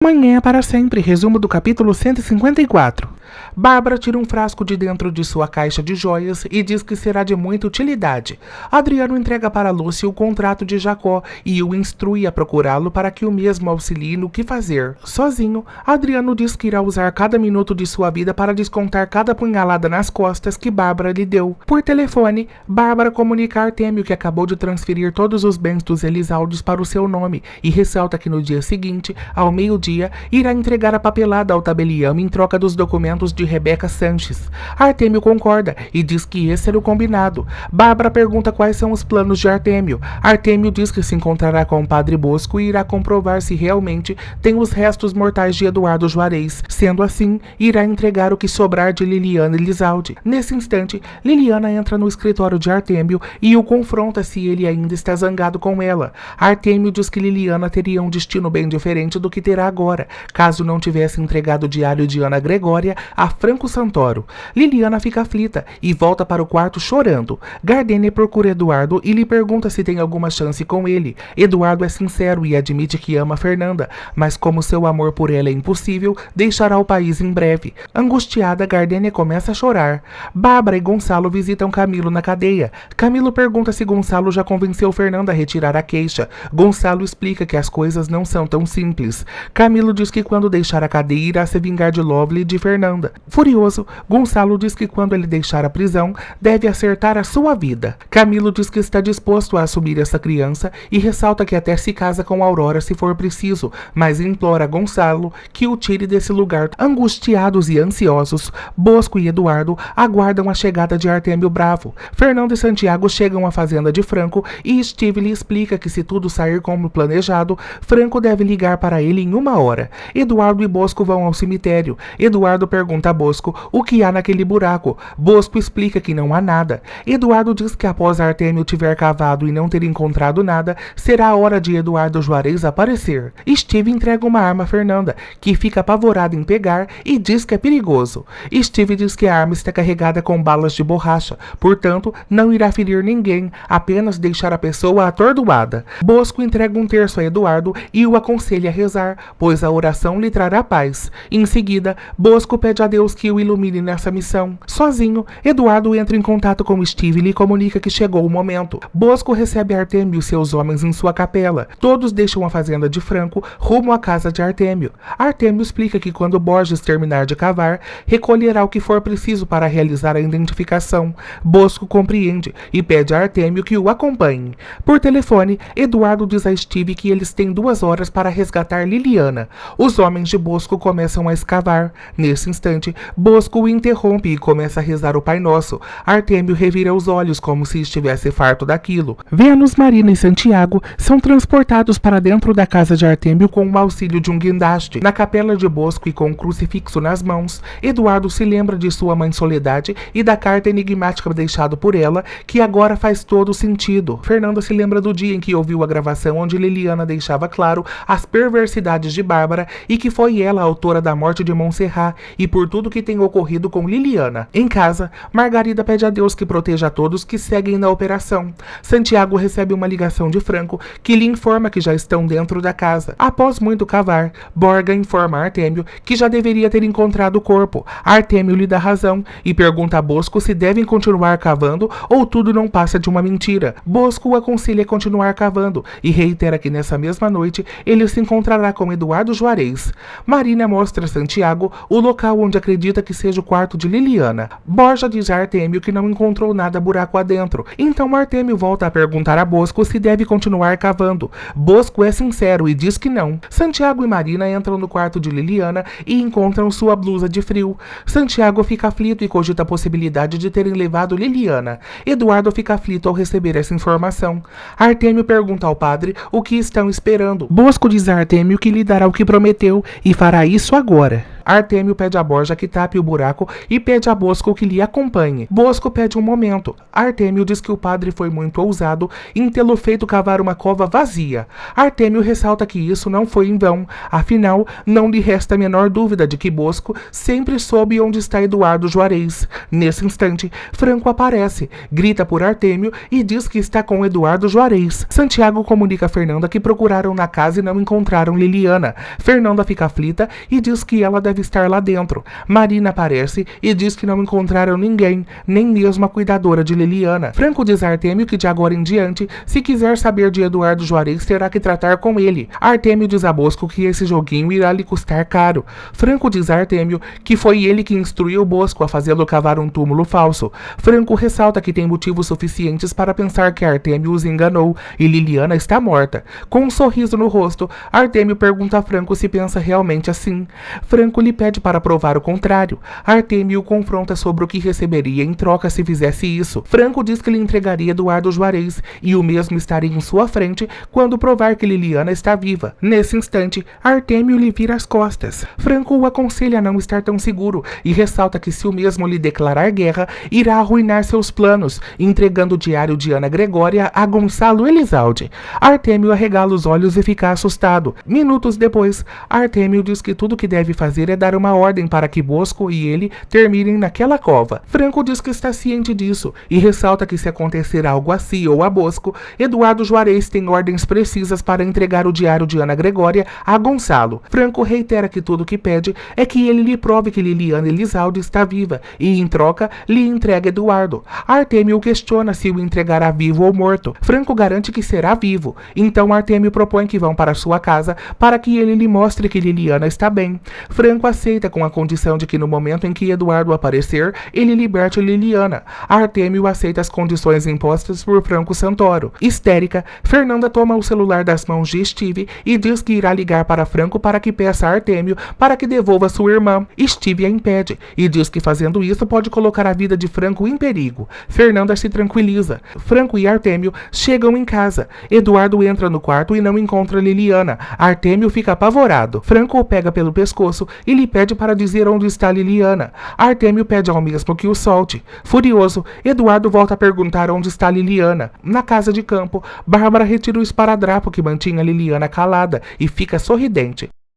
Amanhã é para sempre. Resumo do capítulo 154. Bárbara tira um frasco de dentro de sua caixa de joias e diz que será de muita utilidade. Adriano entrega para Lúcia o contrato de Jacó e o instrui a procurá-lo para que o mesmo auxilie no que fazer. Sozinho, Adriano diz que irá usar cada minuto de sua vida para descontar cada punhalada nas costas que Bárbara lhe deu. Por telefone, Bárbara comunica a Artêmio que acabou de transferir todos os bens dos Elisaldes para o seu nome e ressalta que no dia seguinte, ao meio-dia, irá entregar a papelada ao tabelião em troca dos documentos de Rebeca Sanches. Artêmio concorda e diz que esse era o combinado. Bárbara pergunta quais são os planos de Artêmio. Artêmio diz que se encontrará com o padre Bosco e irá comprovar se realmente tem os restos mortais de Eduardo Juarez. Sendo assim, irá entregar o que sobrar de Liliana Elizalde. Nesse instante, Liliana entra no escritório de Artêmio e o confronta se ele ainda está zangado com ela. Artêmio diz que Liliana teria um destino bem diferente do que terá agora, caso não tivesse entregado o diário de Ana Gregória a Franco Santoro. Liliana fica aflita e volta para o quarto chorando. Gardênia procura Eduardo e lhe pergunta se tem alguma chance com ele. Eduardo é sincero e admite que ama Fernanda, mas como seu amor por ela é impossível, deixará o país em breve. Angustiada, Gardênia começa a chorar. Bárbara e Gonçalo visitam Camilo na cadeia. Camilo pergunta se Gonçalo já convenceu Fernanda a retirar a queixa. Gonçalo explica que as coisas não são tão simples. Camilo diz que quando deixar a cadeia irá se vingar de Lovely e de Fernanda. Furioso, Gonçalo diz que quando ele deixar a prisão, deve acertar a sua vida. Camilo diz que está disposto a assumir essa criança e ressalta que até se casa com Aurora se for preciso, mas implora a Gonçalo que o tire desse lugar. Angustiados e ansiosos, Bosco e Eduardo aguardam a chegada de Artêmio Bravo. Fernando e Santiago chegam à fazenda de Franco e Steve lhe explica que se tudo sair como planejado, Franco deve ligar para ele em 1 hora. Eduardo e Bosco vão ao cemitério. Eduardo pergunta a Bosco o que há naquele buraco. Bosco explica que não há nada. Eduardo diz que após Artêmio tiver cavado e não ter encontrado nada, será a hora de Eduardo Juarez aparecer. Steve entrega uma arma a Fernanda, que fica apavorada em pegar e diz que é perigoso. Steve diz que a arma está carregada com balas de borracha, portanto, não irá ferir ninguém, apenas deixar a pessoa atordoada. Bosco entrega um terço a Eduardo e o aconselha a rezar, pois a oração lhe trará paz. Em seguida, Bosco pede a Deus que o ilumine nessa missão. Sozinho, Eduardo entra em contato com Steve e lhe comunica que chegou o momento. Bosco recebe Artêmio e seus homens em sua capela. Todos deixam a fazenda de Franco rumo à casa de Artêmio. Artêmio explica que quando Borges terminar de cavar, recolherá o que for preciso para realizar a identificação. Bosco compreende e pede a Artêmio que o acompanhe. Por telefone, Eduardo diz a Steve que eles têm 2 horas para resgatar Liliana. Os homens de Bosco começam a escavar. Nesse instante, Bosco o interrompe e começa a rezar o Pai Nosso. Artêmio revira os olhos como se estivesse farto daquilo. Vênus, Marina e Santiago são transportados para dentro da casa de Artêmio com o auxílio de um guindaste. Na capela de Bosco e com um crucifixo nas mãos, Eduardo se lembra de sua mãe Soledade e da carta enigmática deixada por ela, que agora faz todo sentido. Fernanda se lembra do dia em que ouviu a gravação onde Liliana deixava claro as perversidades de Bárbara e que foi ela a autora da morte de Montserrat e por tudo que tem ocorrido com Liliana. Em casa, Margarida pede a Deus que proteja a todos que seguem na operação. Santiago recebe uma ligação de Franco que lhe informa que já estão dentro da casa. Após muito cavar, Borga informa a Artêmio que já deveria ter encontrado o corpo. Artêmio lhe dá razão e pergunta a Bosco se devem continuar cavando ou tudo não passa de uma mentira. Bosco o aconselha a continuar cavando e reitera que nessa mesma noite ele se encontrará com Eduardo Juarez. Marina mostra a Santiago o local onde acredita que seja o quarto de Liliana. Borja diz a Artêmio que não encontrou nada buraco adentro. Então Artêmio volta a perguntar a Bosco se deve continuar cavando. Bosco é sincero e diz que não. Santiago e Marina entram no quarto de Liliana e encontram sua blusa de frio. Santiago fica aflito e cogita a possibilidade de terem levado Liliana. Eduardo fica aflito ao receber essa informação. Artêmio pergunta ao padre o que estão esperando. Bosco diz a Artêmio que lhe dará o que prometeu e fará isso agora. Artêmio pede a Borja que tape o buraco e pede a Bosco que lhe acompanhe. Bosco pede um momento. Artêmio diz que o padre foi muito ousado em tê-lo feito cavar uma cova vazia. Artêmio ressalta que isso não foi em vão, afinal, não lhe resta a menor dúvida de que Bosco sempre soube onde está Eduardo Juarez. Nesse instante, Franco aparece, grita por Artêmio e diz que está com Eduardo Juarez. Santiago comunica a Fernanda que procuraram na casa e não encontraram Liliana. Fernanda fica aflita e diz que ela deve estar lá dentro. Marina aparece e diz que não encontraram ninguém, nem mesmo a cuidadora de Liliana. Franco diz a Artêmio que de agora em diante, se quiser saber de Eduardo Juarez, terá que tratar com ele. Artêmio diz a Bosco que esse joguinho irá lhe custar caro. Franco diz a Artêmio que foi ele que instruiu Bosco a fazê-lo cavar um túmulo falso. Franco ressalta que tem motivos suficientes para pensar que Artêmio os enganou e Liliana está morta. Com um sorriso no rosto, Artêmio pergunta a Franco se pensa realmente assim. Franco lhe pede para provar o contrário. Artêmio o confronta sobre o que receberia em troca se fizesse isso. Franco diz que lhe entregaria Eduardo Juarez e o mesmo estaria em sua frente quando provar que Liliana está viva. Nesse instante, Artêmio lhe vira as costas. Franco o aconselha a não estar tão seguro e ressalta que se o mesmo lhe declarar guerra, irá arruinar seus planos, entregando o diário de Ana Gregória a Gonçalo Elizalde. Artêmio arregala os olhos e fica assustado. Minutos depois, Artêmio diz que tudo que deve fazer é dar uma ordem para que Bosco e ele terminem naquela cova. Franco diz que está ciente disso e ressalta que se acontecer algo a si ou a Bosco, Eduardo Juarez tem ordens precisas para entregar o diário de Ana Gregória a Gonçalo. Franco reitera que tudo o que pede é que ele lhe prove que Liliana Elizalde está viva e, em troca, lhe entrega Eduardo. Artêmio o questiona se o entregará vivo ou morto. Franco garante que será vivo. Então Artêmio propõe que vão para sua casa para que ele lhe mostre que Liliana está bem. Franco aceita com a condição de que no momento em que Eduardo aparecer, ele liberte Liliana. Artêmio aceita as condições impostas por Franco Santoro. Histérica, Fernanda toma o celular das mãos de Steve e diz que irá ligar para Franco para que peça a Artêmio para que devolva sua irmã. Steve a impede e diz que fazendo isso pode colocar a vida de Franco em perigo. Fernanda se tranquiliza. Franco e Artêmio chegam em casa. Eduardo entra no quarto e não encontra Liliana. Artêmio fica apavorado. Franco o pega pelo pescoço e lhe pede para dizer onde está Liliana. Artêmio pede ao mesmo que o solte. Furioso, Eduardo volta a perguntar onde está Liliana. Na casa de campo, Bárbara retira o esparadrapo que mantinha Liliana calada e fica sorridente.